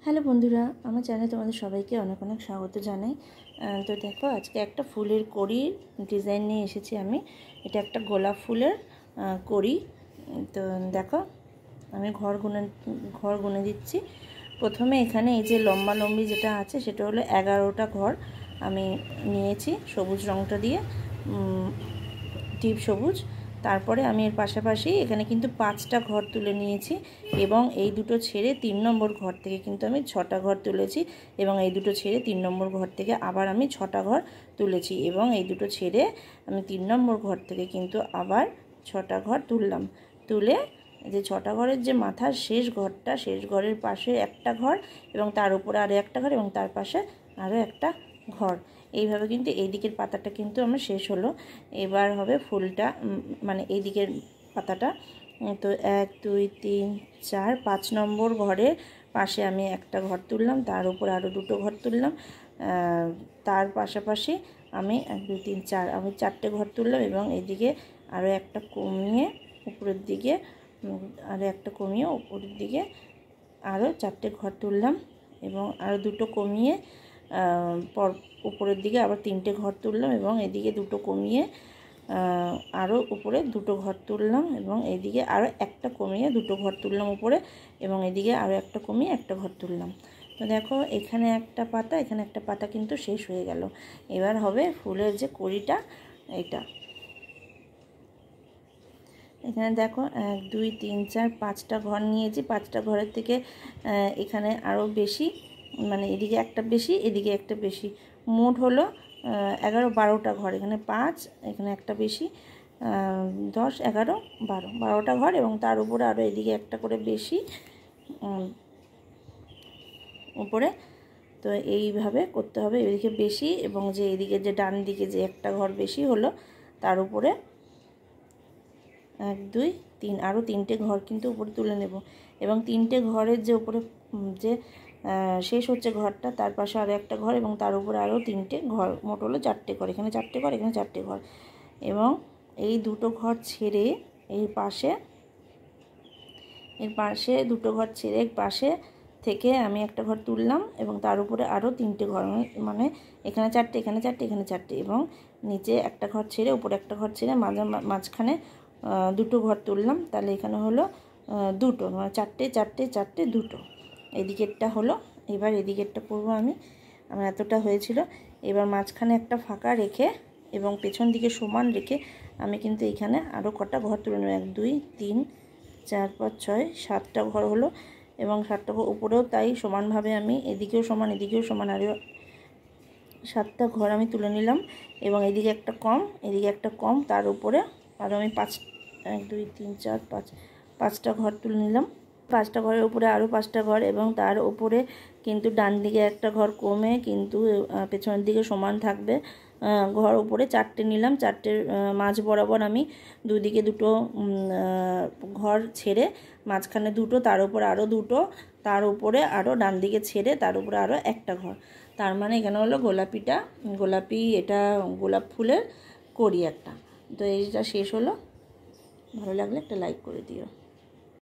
Hello বন্ধুরা, আমার চ্যানেলে তোমাদের সবাইকে অনেক অনেক স্বাগত জানাই। তো দেখো, আজকে একটা ফুলের কড়ির ডিজাইন নিয়ে এসেছি আমি। এটা একটা গোলাপ ফুলের কড়ি। তো দেখো, আমি ঘর গুনে দিচ্ছি। প্রথমে এখানে এই যে লম্বা লম্বি যেটা আছে সেটা হলো 11টা ঘর আমি নিয়েছি সবুজ রঙটা দিয়ে, ডিপ সবুজ। তারপরে আমি এর পাশাপাশি এখানে কিন্তু 5টা ঘর তুলে নিয়েছি এবং এই দুটো ছেড়ে 3 নম্বর ঘর থেকে কিন্তু আমি 6টা ঘর তুলেছি এবং এই দুটো ছেড়ে 3 নম্বর ঘর থেকে আবার আমি 6টা ঘর তুলেছি এবং এই দুটো ছেড়ে আমি 3 নম্বর ঘর থেকে কিন্তু আবার 6টা ঘর তুললাম। তুলে যে 6টা ঘরের যে মাথার শেষ ঘরটা, শেষ ঘরের পাশে একটা ঘর এবং তার উপরে আরও একটা ঘর এবং তার পাশে আরও একটা ঘর। এইভাবে কিন্তু এই দিকের পাতাটা কিন্তু আমার শেষ হলো। এবার হবে ফুলটা, মানে এই দিকের পাতাটা। তো 1 2 3 4 5 নম্বর ঘরের পাশে আমি একটা ঘর তুললাম, তার উপর আরও দুটো ঘর তুললাম। তার পাশাপাশি আমি 1 2 3 4 আমি 4টে ঘর তুললাম এবং এদিকে আরও একটা কমিয়ে উপরের দিকে, আরও একটা কমিয়ে উপরের দিকে আরও 4টে ঘর তুললাম এবং আরও দুটো কমিয়ে উপরের দিকে আবার 3টে ঘর তুললাম এবং এদিকে দুটো কমিয়ে আরও উপরে দুটো ঘর তুললাম এবং এদিকে আরও একটা কমিয়ে দুটো ঘর তুললাম উপরে এবং এদিকে আরও একটা কমিয়ে একটা ঘর তুললাম। তো দেখো, এখানে একটা পাতা, এখানে একটা পাতা কিন্তু শেষ হয়ে গেল। এবার হবে ফুলের যে কড়িটা, এটা এখানে দেখো 1 2 3 4 5টা ঘর নিয়েছি। 5টা ঘরের থেকে এখানে আরও বেশি, মানে এদিকে একটা বেশি এদিকে একটা বেশি, মোট হলো 11 12টা ঘর। এখানে 5, এখানে একটা বেশি, 10 11 12টা ঘর এবং তার উপরে আরও এদিকে একটা করে বেশি উপরে। তো এইভাবে করতে হবে, এদিকে বেশি এবং যে এদিকে যে ডান দিকে যে একটা ঘর বেশি হলো তার উপরে 1 2 3 আরও 3টে ঘর কিন্তু উপরে তুলে নেব এবং 3টে ঘরের যে উপরে যে শেষ হচ্ছে ঘরটা, তার পাশে আরও একটা ঘর এবং তার উপরে আরও 3টে ঘর, মোট হলো 4টে ঘর। এখানে 4টে ঘর, এখানে 4টে ঘর এবং এই দুটো ঘর ছেড়ে এর পাশে দুটো ঘর ছেড়ে পাশে থেকে আমি একটা ঘর তুললাম এবং তার উপরে আরও 3টে ঘর, মানে এখানে 4টে, এখানে 4টে, এখানে 4টে এবং নিচে একটা ঘর ছেড়ে উপরে একটা ঘর ছেড়ে মাঝখানে দুটো ঘর তুললাম। তাহলে এখানে হলো দুটো, মানে 4টে 4টে 4টে দুটো। এদিকেরটা হলো, এবার এদিকেরটা করবো আমি। আমার এতটা হয়েছিল। এবার মাঝখানে একটা ফাঁকা রেখে এবং পেছন দিকে সমান রেখে আমি কিন্তু এখানে আরও কটা ঘর তুলে নেব। 1 2 3 4 5 6 7টা ঘর হলো এবং 7টা ঘর উপরেও তাই সমানভাবে আমি এদিকেও সমান এদিকেও সমান আরও 7টা ঘর আমি তুলে নিলাম এবং এদিকে একটা কম এদিকে একটা কম, তার উপরে আরও আমি 1 2 3 4 5টা ঘর তুলে নিলাম। 5টা ঘরের উপরে আরও 5টা ঘর এবং তার উপরে কিন্তু ডান দিকে একটা ঘর কমে কিন্তু পেছনের দিকে সমান থাকবে ঘর। উপরে 4টে নিলাম, 4টের মাঝ বরাবর আমি দুদিকে দুটো ঘর ছেড়ে মাঝখানে দুটো, তার উপরে আরও দুটো, তার উপরে আরও ডান দিকে ছেড়ে তার উপরে আরও একটা ঘর। তার মানে এখানে হলো গোলাপি এটা গোলাপ ফুলের কড়ি একটা। তো এইটা শেষ হলো। ভালো লাগলে একটা লাইক করে দিও।